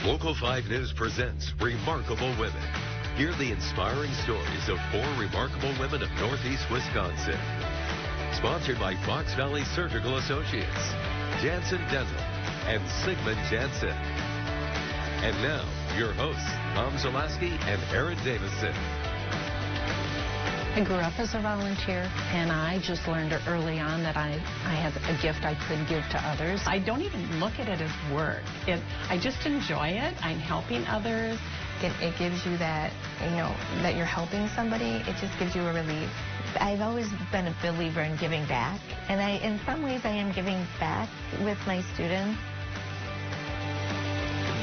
Local 5 News presents Remarkable Women. Hear the inspiring stories of 4 remarkable women of Northeast Wisconsin. Sponsored by Fox Valley Surgical Associates, Janssen Dental, and Sigmund Janssen. And now, your hosts, Tom Zalaski and Aaron Davison. I grew up as a volunteer, and I just learned early on that I had a gift I could give to others. I don't even look at it as work. I just enjoy it. I'm helping others. It gives you that, that you're helping somebody. It just gives you a relief. I've always been a believer in giving back, and in some ways I am giving back with my students.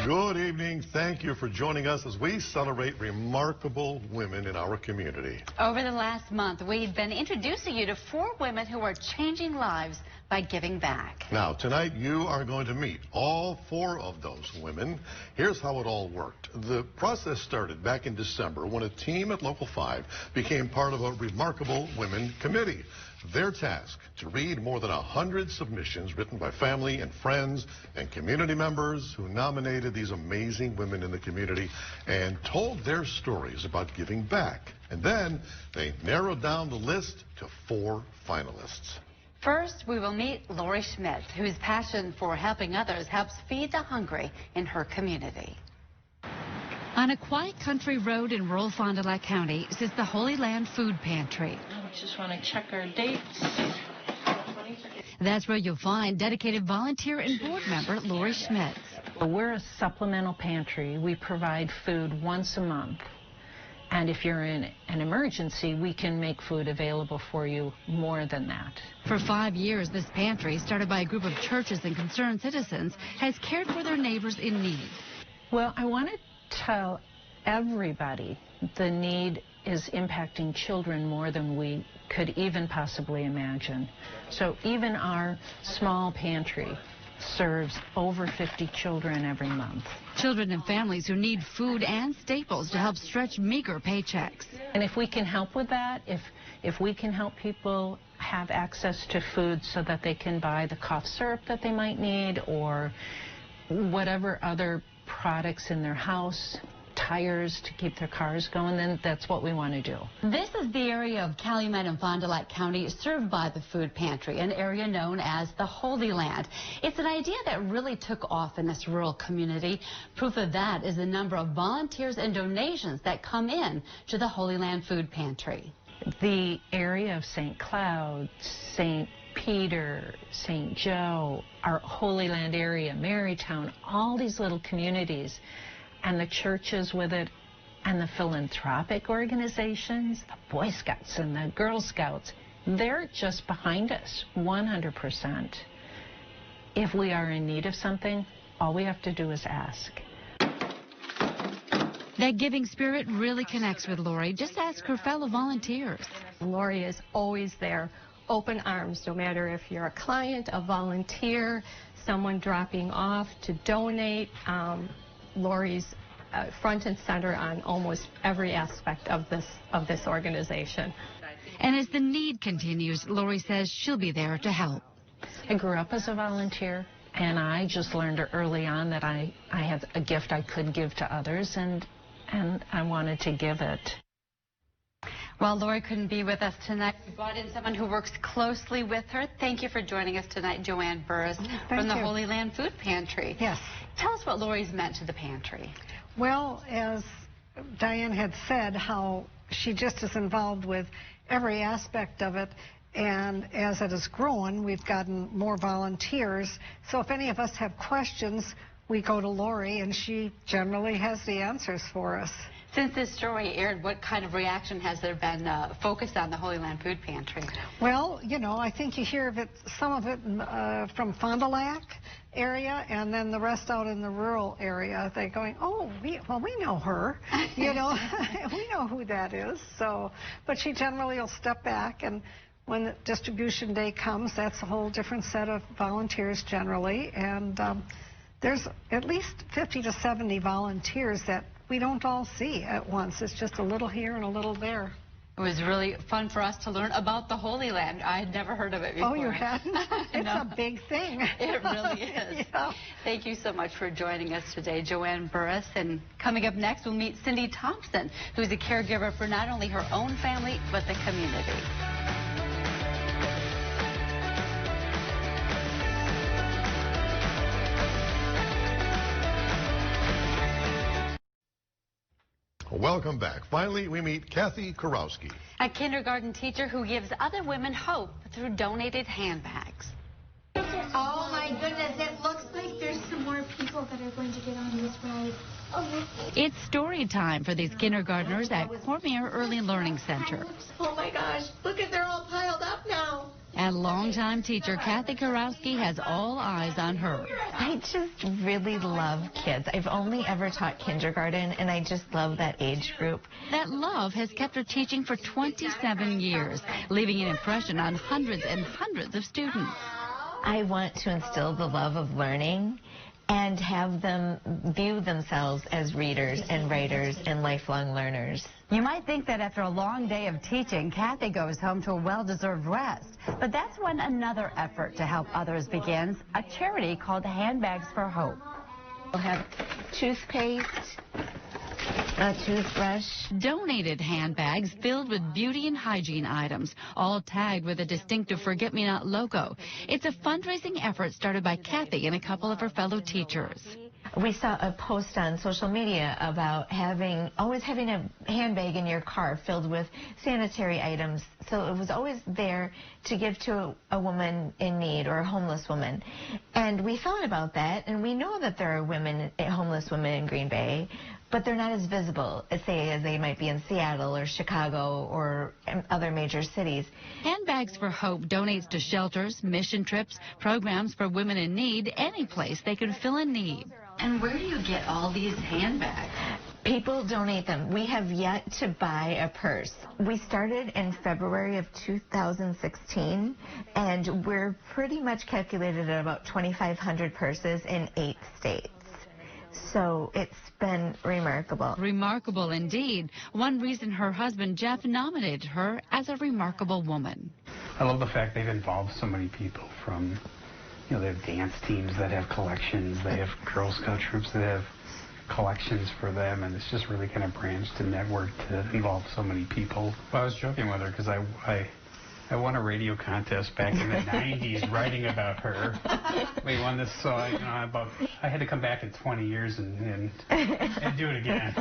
Good evening. Thank you for joining us as we celebrate remarkable women in our community. Over the last month, we've been introducing you to 4 women who are changing lives by giving back. Now, tonight you are going to meet all 4 of those women. Here's how it all worked. The process started back in December when a team at Local 5 became part of a Remarkable Women Committee. Their task, to read more than 100 submissions written by family and friends and community members who nominated these amazing women in the community and told their stories about giving back. And then they narrowed down the list to 4 finalists. First, we will meet Lori Schmidt, whose passion for helping others helps feed the hungry in her community. On a quiet country road in rural Fond du Lac County sits the Holy Land Food Pantry. I just want to check our dates. That's where you'll find dedicated volunteer and board member Lori Schmidt. We're a supplemental pantry. We provide food once a month. And if you're in an emergency, we can make food available for you more than that. For 5 years, this pantry, started by a group of churches and concerned citizens, has cared for their neighbors in need. Well, I want to tell everybody the need is impacting children more than we could even possibly imagine. So even our small pantry serves over 50 children every month. Children and families who need food and staples to help stretch meager paychecks. And if we can help with that, if we can help people have access to food so that they can buy the cough syrup that they might need or whatever other products in their house, tires to keep their cars going, then that's what we want to do. This is the area of Calumet and Fond du Lac County served by the food pantry, an area known as the Holy Land. It's an idea that really took off in this rural community. Proof of that is the number of volunteers and donations that come in to the Holy Land Food Pantry. The area of St. Cloud, St. Peter, St. Joe, our Holy Land area, Marytown, all these little communities, and the churches with it, and the philanthropic organizations, the Boy Scouts and the Girl Scouts, they're just behind us, 100%. If we are in need of something, all we have to do is ask. That giving spirit really connects with Lori. Just ask her fellow volunteers. Lori is always there, open arms, no matter if you're a client, a volunteer, someone dropping off to donate. Lori's front and center on almost every aspect of this organization. And as the need continues, Lori says she'll be there to help. I grew up as a volunteer, and I just learned early on that I had a gift I could give to others, and I wanted to give it. Well, Lori couldn't be with us tonight. We brought in someone who works closely with her. Thank you for joining us tonight, Joanne Burris from the Holy Land Food Pantry. Yes. Tell us what Lori's meant to the pantry. Well, as Diane had said, how she just is involved with every aspect of it, and as it has grown, we've gotten more volunteers. So if any of us have questions, we go to Lori, and she generally has the answers for us. Since this story aired, what kind of reaction has there been focused on the Holy Land Food Pantry? Well, I think you hear of it, some of it from Fond du Lac area, and then the rest out in the rural area. They're going, oh, we know her, we know who that is. So, but she generally will step back, and when the distribution day comes, that's a whole different set of volunteers generally, and there's at least 50 to 70 volunteers that we don't all see at once. It's just a little here and a little there. It was really fun for us to learn about the Holy Land. I had never heard of it before. Oh, you hadn't? It's a big thing. It really is. Yeah. Thank you so much for joining us today, Joanne Burris. And coming up next, we'll meet Cindy Thompson, who's a caregiver for not only her own family, but the community. Welcome back. Finally, we meet Kathy Kurowski. A kindergarten teacher who gives other women hope through donated handbags. Oh my goodness, it looks like there's some more people that are going to get on this ride. Oh, It's story time for these kindergartners at Cormier Early Learning Center. oh my gosh, look at they're all piled up now. And longtime teacher Kathy Kurowski has all eyes on her. I just really love kids. I've only ever taught kindergarten, and I just love that age group. That love has kept her teaching for 27 years, leaving an impression on hundreds and hundreds of students. I want to instill the love of learning and have them view themselves as readers and writers and lifelong learners. You might think that after a long day of teaching, Kathy goes home to a well-deserved rest. But that's when another effort to help others begins, a charity called Handbags for Hope. We'll have toothpaste, a toothbrush. Donated handbags filled with beauty and hygiene items, all tagged with a distinctive Forget-Me-Not logo. It's a fundraising effort started by Kathy and a couple of her fellow teachers. We saw a post on social media about always having a handbag in your car filled with sanitary items. So it was always there to give to a woman in need or a homeless woman. And we thought about that, and we know that there are homeless women in Green Bay, but they're not as visible, as they might be in Seattle or Chicago or other major cities. Handbags for Hope donates to shelters, mission trips, programs for women in need, any place they can fill a need. And where do you get all these handbags? People donate them. We have yet to buy a purse. We started in February of 2016, and we're pretty much calculated at about 2,500 purses in 8 states. So it's been remarkable. Remarkable indeed. One reason her husband Jeff nominated her as a remarkable woman. I love the fact they've involved so many people from, they have dance teams that have collections, they have Girl Scout troops that have collections for them, and it's just really kind of branched and networked to involve so many people. Well, I was joking with her because I won a radio contest back in the 90s writing about her. We won this, so I had to come back in 20 years and do it again.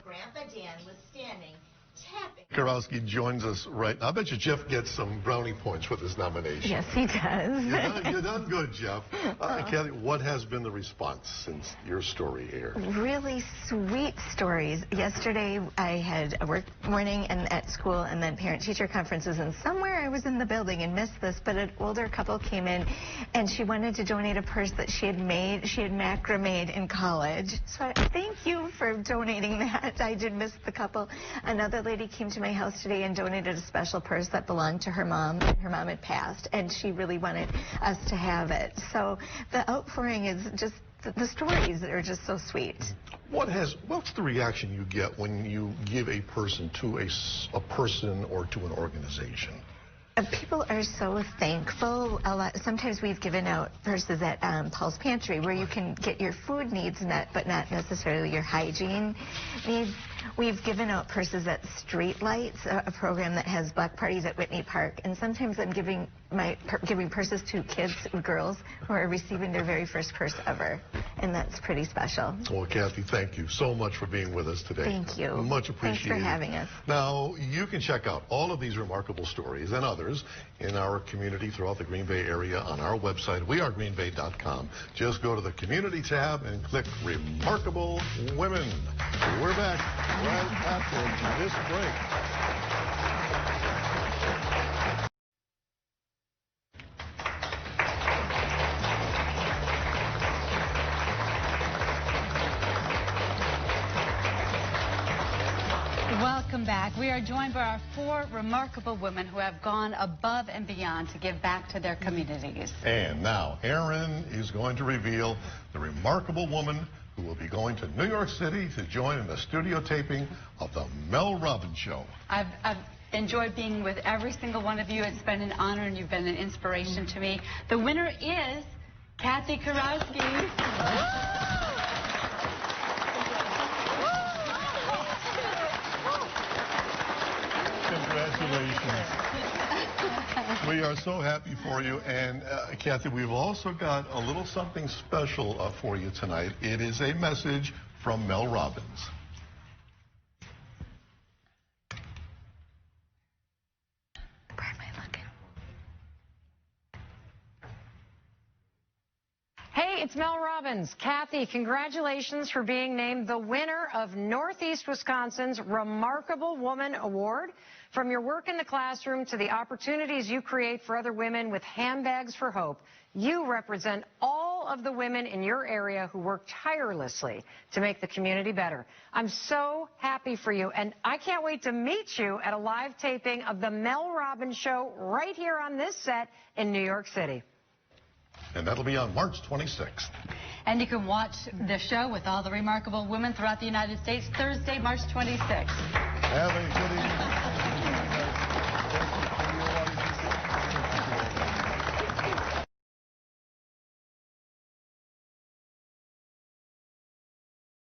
Grandpa Dan was standing, tapping. Kurowski joins us right now. I bet you Jeff gets some brownie points for this nomination. Yes, he does. You're done good, Jeff. Kathy, what has been the response since your story aired? Really sweet stories. Yesterday, I had a work morning and at school and then parent-teacher conferences, and somewhere I was in the building and missed this, but an older couple came in, and she wanted to donate a purse that she had made. She had macrameed in college. So thank you for donating that. I did miss the couple. Another lady came to my house today and donated a special purse that belonged to her mom. Her mom had passed, and she really wanted us to have it. So the outpouring is just, the stories are just so sweet. What's the reaction you get when you give a person to a person or to an organization? People are so thankful. Sometimes we've given out purses at Paul's Pantry where you can get your food needs met, but not necessarily your hygiene needs. We've given out purses at Street Lights, a program that has block parties at Whitney Park, and sometimes I'm giving purses to kids, girls, who are receiving their very first purse ever, and that's pretty special. Well, Kathy, thank you so much for being with us today. Thank you. Much appreciated. Thanks for having us. Now, you can check out all of these remarkable stories and others in our community throughout the Green Bay area on our website, wearegreenbay.com. Just go to the Community tab and click Remarkable Women. We're back right after this break. Welcome back. We are joined by our 4 remarkable women who have gone above and beyond to give back to their communities. And now, Erin is going to reveal the remarkable woman who will be going to New York City to join in the studio taping of the Mel Robbins Show. I've enjoyed being with every single one of you. It's been an honor, and you've been an inspiration to me. The winner is Kathy Karowski. Congratulations. We are so happy for you. And Kathy, we've also got a little something special for you tonight. It is a message from Mel Robbins. Where am I looking? Hey, it's Mel Robbins. Kathy, congratulations for being named the winner of Northeast Wisconsin's Remarkable Woman Award. From your work in the classroom to the opportunities you create for other women with Handbags for Hope, you represent all of the women in your area who work tirelessly to make the community better. I'm so happy for you, and I can't wait to meet you at a live taping of the Mel Robbins Show right here on this set in New York City. And that'll be on March 26th. And you can watch the show with all the remarkable women throughout the United States Thursday, March 26th. Have a good evening.